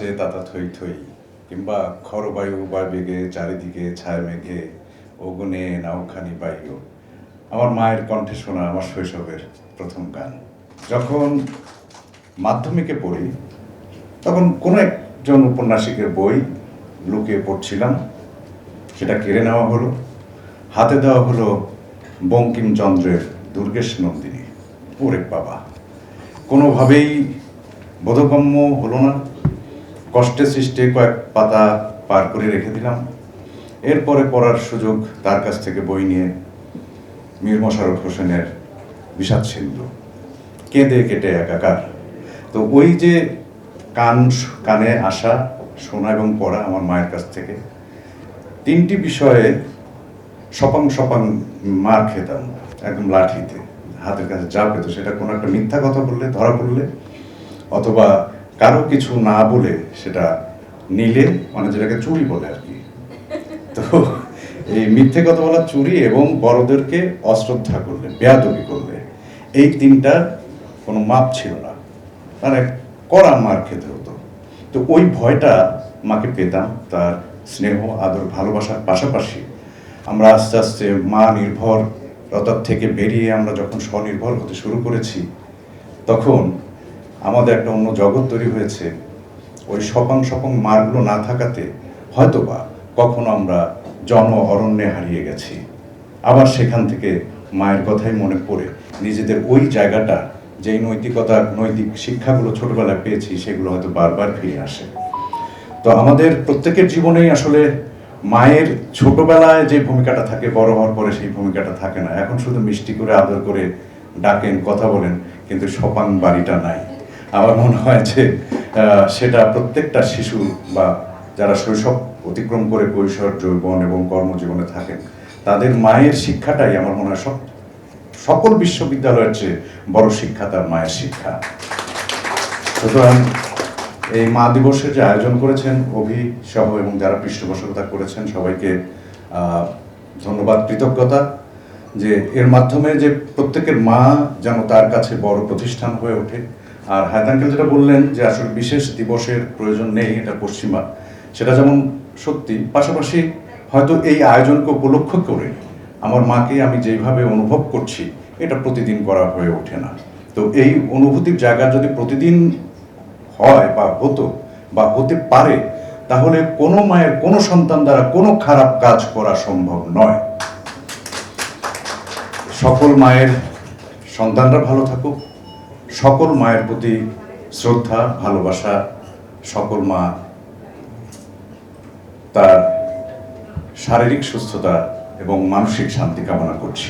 বাজে তাতা থই থই, কিংবা খরবায়ু বা বেগে চারিদিকে ছায়া মেঘে অগুনে নাওখানি পাইও। আমার মায়ের কণ্ঠে শোনা আমার শৈশবের প্রথম গান। যখন মাধ্যমিকে পড়ি তখন কোনো একজন উপন্যাসিকের বই লুকিয়ে পড়ছিলাম, সেটা কেড়ে নেওয়া হলো। হাতে দেওয়া হলো বঙ্কিমচন্দ্রের দুর্গেশ নন্দিনী। ওরে বাবা, কোনোভাবেই বোধগম্য হলো না। কষ্টে সৃষ্টে কয়েক পাতা পার করে রেখে দিলাম। এরপরে পড়ার সুযোগ তার কাছ থেকে বই নিয়ে মীর মশাররফ হোসেনের বিষাদ সিন্ধু, কেঁদে কেটে একাকার। তো ওই যে কানে আসা, শোনা এবং পড়া আমার মায়ের কাছ থেকে, তিনটি বিষয়ে সপাং সপাং মার খেতাম, একদম লাঠিতে। হাতের কাছে যা পেত সেটা কোনো একটা মিথ্যা কথা বললে, ধরা পড়লে, অথবা কারো কিছু না বলে সেটা নিলে, মানে যেটাকে চুরি বলে আর কি। তো এই মিথ্যে কথা বলা, চুরি এবং বড়দেরকে অশ্রদ্ধা করলে, বেয়াদবি করলে, এই তিনটার কোনো মাপ ছিল না, মানে কড়া মার খেতে হতো। তো ওই ভয়টা মাকে পেতাম, তার স্নেহ আদর ভালোবাসার পাশাপাশি আমরা আস্তে আস্তে মা নির্ভরতার থেকে বেরিয়ে আমরা যখন স্বনির্ভর হতে শুরু করেছি, তখন আমাদের একটা অন্য জগৎ তৈরি হয়েছে। ওই সপাং সপাং মারগুলো না থাকাতে হয়তোবা কখনো আমরা জন অরণ্যে হারিয়ে গেছি। আবার সেখান থেকে মায়ের কথাই মনে পড়ে নিজেদের ওই জায়গাটা, যেই নৈতিক শিক্ষাগুলো ছোটবেলায় পেয়েছি, সেগুলো হয়তো বারবার ফিরে আসে। তো আমাদের প্রত্যেকের জীবনেই আসলে মায়ের ছোটবেলায় যে ভূমিকাটা থাকে, বড় হওয়ার পরে সেই ভূমিকাটা থাকে না। এখন শুধু মিষ্টি করে আদর করে ডাকেন, কথা বলেন, কিন্তু সপাং বাড়িটা নাই। আমার মনে হয় যে সেটা প্রত্যেকটা শিশু বা যারা শৈশব অতিক্রম করে কৈশোর, যৌবন এবং কর্মজীবনে থাকেন, তাদের মায়ের শিক্ষাটাই আমার মনে হয় সকল বিশ্ববিদ্যালয়ের চেয়ে বড় শিক্ষা তার মায়ের শিক্ষা। সুতরাং এই মা দিবসের যে আয়োজন করেছেন অভি সহ এবং যারা পৃষ্ঠপোষকতা করেছেন, সবাইকে ধন্যবাদ, কৃতজ্ঞতা, যে এর মাধ্যমে যে প্রত্যেকের মা যেন তার কাছে বড় প্রতিষ্ঠান হয়ে ওঠে। আর হায়াত আঙ্কেল যেটা বললেন যে আসলে বিশেষ দিবসের প্রয়োজন নেই, এটা পশ্চিমা, সেটা যেমন সত্যি, পাশাপাশি হয়তো এই আয়োজনকে উপলক্ষ করে আমার মাকে আমি যেভাবে অনুভব করছি, এটা প্রতিদিন করা হয়ে ওঠে না। তো এই অনুভূতির জায়গা যদি প্রতিদিন হয় বা হতো বা হতে পারে, তাহলে কোনো মায়ের কোনো সন্তান দ্বারা কোনো খারাপ কাজ করা সম্ভব নয়। সকল মায়ের সন্তানরা ভালো থাকুক, সকল মায়ের প্রতি শ্রদ্ধা, ভালোবাসা, সকল মা তার শারীরিক সুস্থতা এবং মানসিক শান্তি কামনা করছি।